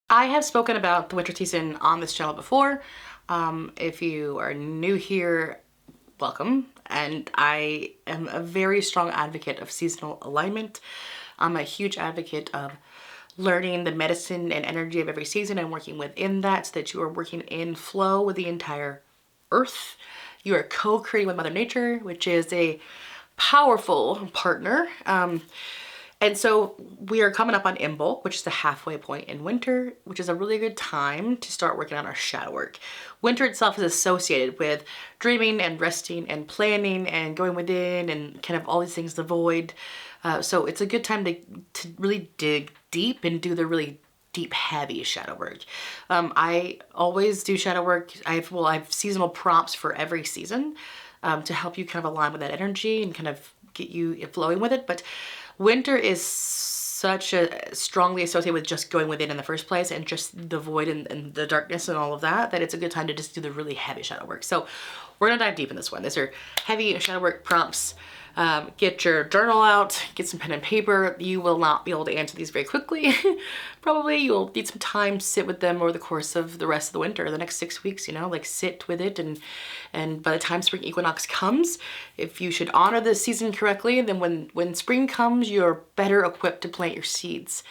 I have spoken about the winter season on this channel before. If you are new here, welcome. And I am a very strong advocate of seasonal alignment. I'm a huge advocate of learning the medicine and energy of every season and working within that so that you are working in flow with the entire earth. You are co-creating with Mother Nature, which is a powerful partner. And so we are coming up on Imbolc, which is the halfway point in winter, which is a really good time to start working on our shadow work. Winter itself is associated with dreaming and resting and planning and going within and kind of all these things, the void. So it's a good time to really dig deep and do the really deep, heavy shadow work. I always do shadow work. I have seasonal prompts for every season to help you kind of align with that energy and kind of get you flowing with it. But winter is such a strongly associated with just going within in the first place and just the void and the darkness and all of that, that it's a good time to just do the really heavy shadow work. So we're gonna dive deep in this one. These are heavy shadow work prompts. Get your journal out, get some pen and paper. You will not be able to answer these very quickly. Probably you'll need some time to sit with them over the course of the rest of the winter, the next 6 weeks, you know, like sit with it. And by the time spring equinox comes, if you should honor the season correctly, then when spring comes, you're better equipped to plant your seeds.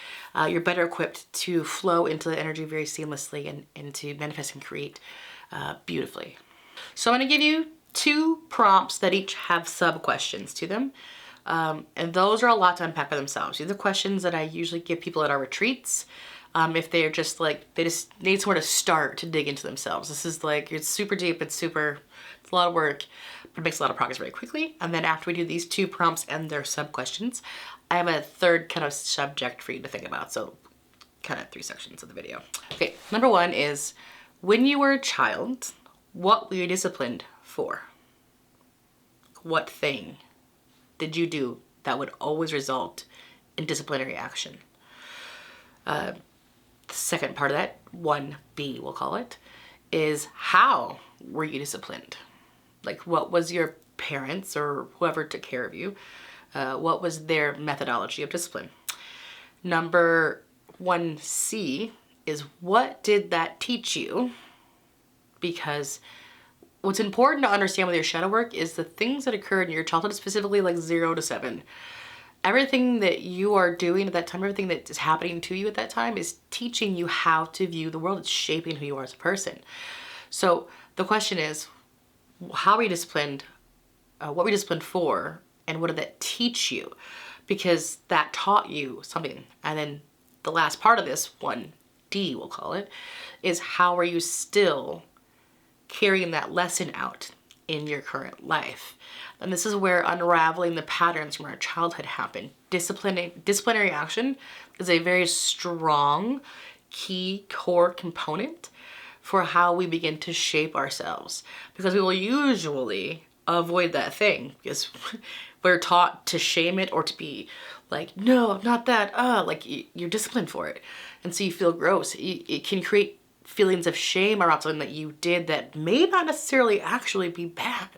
You're better equipped to flow into the energy very seamlessly and to manifest and create beautifully. So I'm gonna give you 2 prompts that each have sub-questions to them. And those are a lot to unpack by themselves. These are questions that I usually give people at our retreats. If they're just like, they just need somewhere to start to dig into themselves. This is like, it's super deep, it's a lot of work, but it makes a lot of progress very quickly. And then after we do these 2 prompts and their sub-questions, I have a third kind of subject for you to think about. So kind of 3 sections of the video. Okay, number 1 is, when you were a child, what were you disciplined for? What thing did you do that would always result in disciplinary action? The second part of that, 1B we'll call it, is how were you disciplined? Like, what was your parents or whoever took care of you, what was their methodology of discipline? Number 1C is, what did that teach you? Because what's important to understand with your shadow work is the things that occurred in your childhood, specifically like 0 to 7. Everything that you are doing at that time, everything that is happening to you at that time is teaching you how to view the world. It's shaping who you are as a person. So the question is, how were you disciplined? What were you disciplined for? And what did that teach you? Because that taught you something. And then the last part of this, 1D we'll call it, is how are you still carrying that lesson out in your current life? And this is where unraveling the patterns from our childhood happen. Disciplinary action is a very strong, key, core component for how we begin to shape ourselves, because we will usually avoid that thing because we're taught to shame it or to be like, no, not that, like you're disciplined for it. And so you feel gross. It can create feelings of shame around something that you did that may not necessarily actually be bad.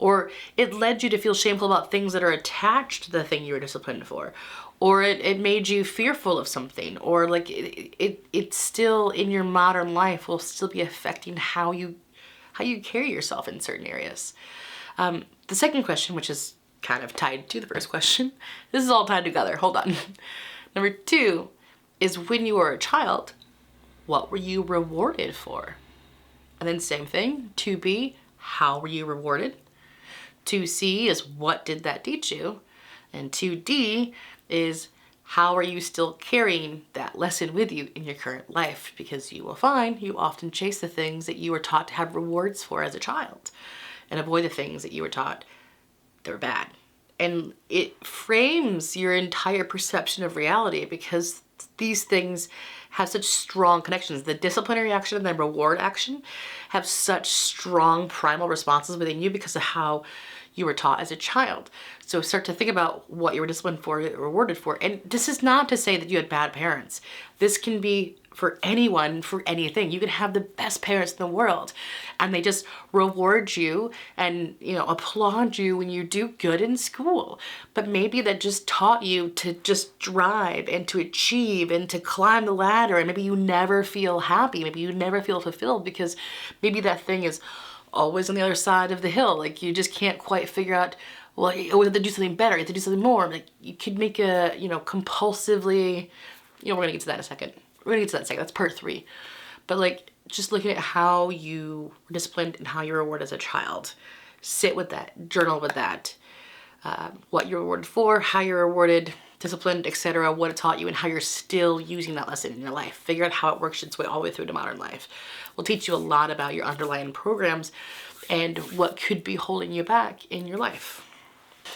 Or it led you to feel shameful about things that are attached to the thing you were disciplined for. Or it made you fearful of something. Or like it still in your modern life will still be affecting how you carry yourself in certain areas. The second question, which is kind of tied to the first question, this is all tied together, hold on. Number 2 is, when you were a child, what were you rewarded for? And then same thing, 2B, how were you rewarded? 2C is, what did that teach you? And 2D is, how are you still carrying that lesson with you in your current life? Because you will find you often chase the things that you were taught to have rewards for as a child and avoid the things that you were taught that were bad. And it frames your entire perception of reality because these things have such strong connections. The disciplinary action and the reward action have such strong primal responses within you because of how you were taught as a child. So start to think about what you were disciplined for, rewarded for. And this is not to say that you had bad parents. This can be for anyone, for anything. You can have the best parents in the world and they just reward you and, you know, applaud you when you do good in school. But maybe that just taught you to just drive and to achieve and to climb the ladder, and maybe you never feel happy, maybe you never feel fulfilled because maybe that thing is always on the other side of the hill. Like you just can't quite figure out, well, you have to do something better, you have to do something more. Like you could make a, you know, compulsively, you know, we're gonna get to that in a second. We're gonna get to that in a second, that's part 3. But like, just looking at how you were disciplined and how you were rewarded as a child. Sit with that, journal with that. What you're rewarded for, how you're rewarded, disciplined, etc., what it taught you, and how you're still using that lesson in your life. Figure out how it works its way all the way through to modern life. Will teach you a lot about your underlying programs and what could be holding you back in your life.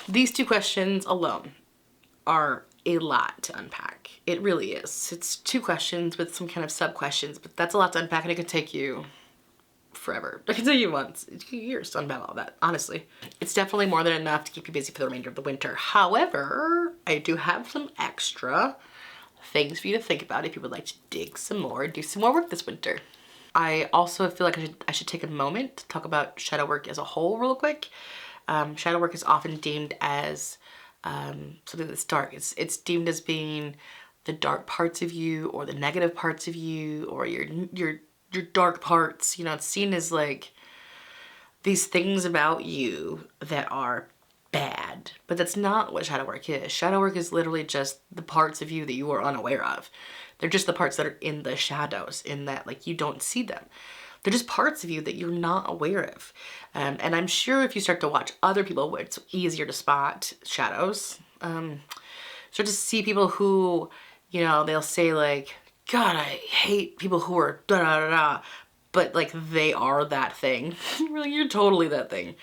These 2 questions alone are a lot to unpack. It really is. It's 2 questions with some kind of sub-questions, but that's a lot to unpack and it could take you forever. I can tell you months, years to unpack all that, honestly. It's definitely more than enough to keep you busy for the remainder of the winter. However, I do have some extra things for you to think about if you would like to dig some more, do some more work this winter. I also feel like I should take a moment to talk about shadow work as a whole real quick. Shadow work is often deemed as something that's dark. It's deemed as being the dark parts of you or the negative parts of you or your dark parts. You know, it's seen as like these things about you that are bad, but that's not what shadow work is. Shadow work is literally just the parts of you that you are unaware of. They're just the parts that are in the shadows, in that like you don't see them. They're just parts of you that you're not aware of. And I'm sure if you start to watch other people, it's easier to spot shadows. Start to see people who, you know, they'll say like, God, I hate people who are da da da da, but like they are that thing. You're totally that thing.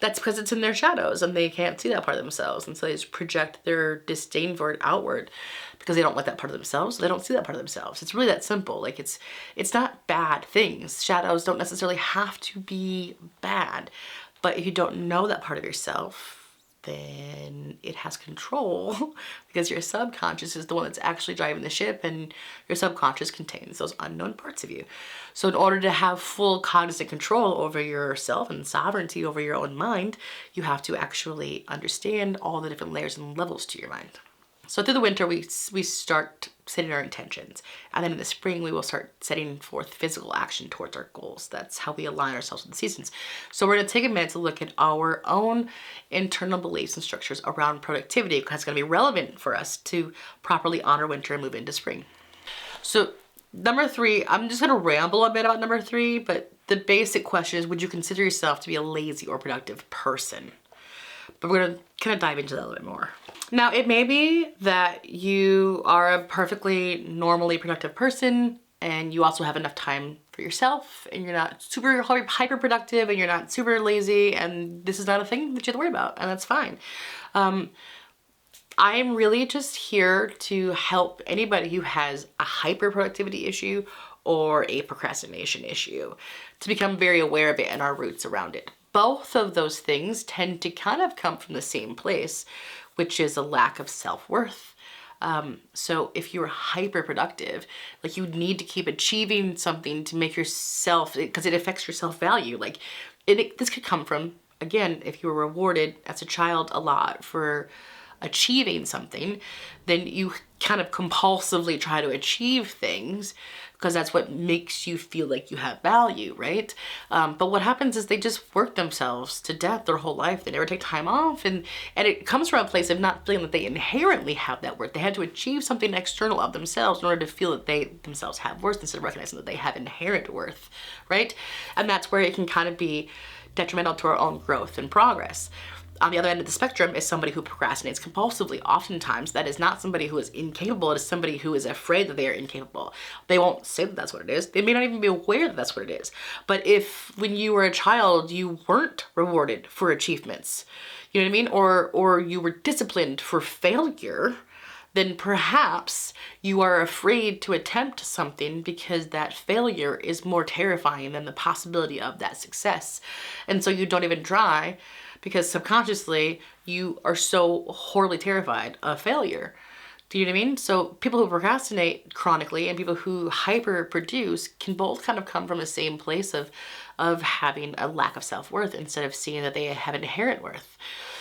That's because it's in their shadows and they can't see that part of themselves. And so they just project their disdain for it outward because they don't like that part of themselves. So they don't see that part of themselves. It's really that simple. Like it's not bad things. Shadows don't necessarily have to be bad. But if you don't know that part of yourself, then it has control because your subconscious is the one that's actually driving the ship, and your subconscious contains those unknown parts of you. So in order to have full cognizant control over yourself and sovereignty over your own mind, you have to actually understand all the different layers and levels to your mind. So through the winter, we start setting our intentions. And then in the spring, we will start setting forth physical action towards our goals. That's how we align ourselves with the seasons. So we're gonna take a minute to look at our own internal beliefs and structures around productivity, because it's gonna be relevant for us to properly honor winter and move into spring. So number 3, I'm just gonna ramble a bit about number 3, but the basic question is, would you consider yourself to be a lazy or productive person? But we're gonna kind of dive into that a little bit more. Now, it may be that you are a perfectly normally productive person and you also have enough time for yourself and you're not super hyper productive and you're not super lazy, and this is not a thing that you have to worry about, and that's fine. I'm really just here to help anybody who has a hyper productivity issue or a procrastination issue to become very aware of it and our roots around it. Both of those things tend to kind of come from the same place, which is a lack of self-worth. So if you're hyper productive, like you need to keep achieving something to make yourself, because it affects your self-value. Like this could come from, again, if you were rewarded as a child a lot for achieving something, then you kind of compulsively try to achieve things because that's what makes you feel like you have value, right? But what happens is they just work themselves to death their whole life. They never take time off, and it comes from a place of not feeling that they inherently have that worth. They had to achieve something external of themselves in order to feel that they themselves have worth, instead of recognizing that they have inherent worth, right? And that's where it can kind of be detrimental to our own growth and progress. On the other end of the spectrum is somebody who procrastinates compulsively. Oftentimes, that is not somebody who is incapable. It is somebody who is afraid that they are incapable. They won't say that that's what it is. They may not even be aware that that's what it is. But if, when you were a child, you weren't rewarded for achievements, you know what I mean? Or you were disciplined for failure, then perhaps you are afraid to attempt something because that failure is more terrifying than the possibility of that success. And so you don't even try, because subconsciously you are so horribly terrified of failure. Do you know what I mean? So people who procrastinate chronically and people who hyper produce can both kind of come from the same place of having a lack of self-worth instead of seeing that they have inherent worth.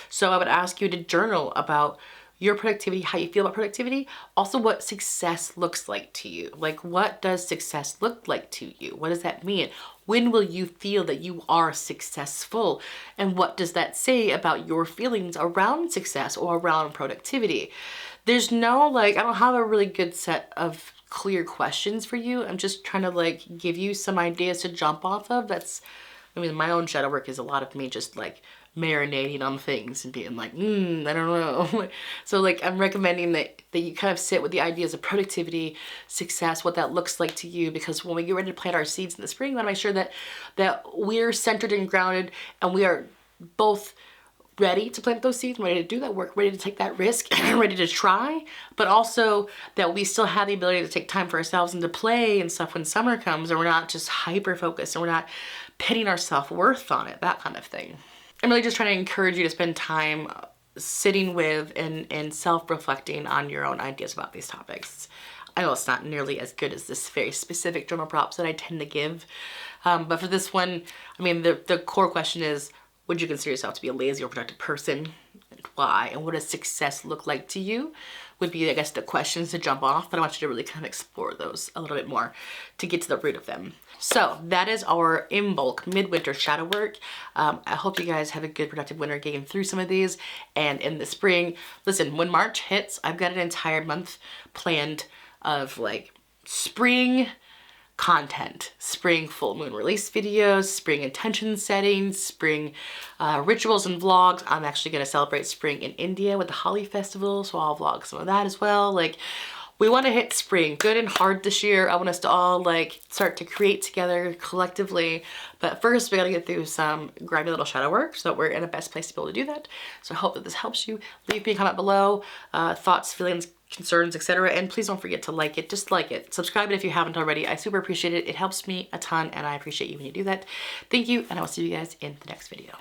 So I would ask you to journal about your productivity, how you feel about productivity, also what success looks like to you. Like, what does success look like to you? What does that mean? When will you feel that you are successful? And what does that say about your feelings around success or around productivity? There's no, like, I don't have a really good set of clear questions for you. I'm just trying to like give you some ideas to jump off of. I mean, my own shadow work is a lot of me just like marinating on things and being like, I don't know. So like, I'm recommending that you kind of sit with the ideas of productivity, success, what that looks like to you, because when we get ready to plant our seeds in the spring, we want to make sure that we're centered and grounded and we are both ready to plant those seeds, ready to do that work, ready to take that risk, ready to try, but also that we still have the ability to take time for ourselves and to play and stuff when summer comes, and we're not just hyper focused and we're not pitting our self-worth on it, that kind of thing. I'm really just trying to encourage you to spend time sitting with and self-reflecting on your own ideas about these topics. I know it's not nearly as good as this very specific journal prompts that I tend to give, but for this one, I mean, the core question is, would you consider yourself to be a lazy or productive person? And why? And what does success look like to you? Would be, I guess, the questions to jump off, but I want you to really kind of explore those a little bit more to get to the root of them. So that is our in bulk midwinter shadow work. I hope you guys have a good productive winter getting through some of these. And in the spring, listen, when March hits, I've got an entire month planned of like spring content, spring full moon release videos, spring intention settings, spring rituals and vlogs. I'm actually going to celebrate spring in India with the Holi festival, so I'll vlog some of that as well. Like, we want to hit spring good and hard this year. I want us to all like start to create together collectively, but first we got to get through some grimy little shadow work so that we're in the best place to be able to do that. So I hope that this helps you. Leave me a comment below, thoughts, feelings, concerns, etc. And please don't forget to like it, just like it. Subscribe it if you haven't already. I super appreciate it. It helps me a ton and I appreciate you when you do that. Thank you, and I will see you guys in the next video.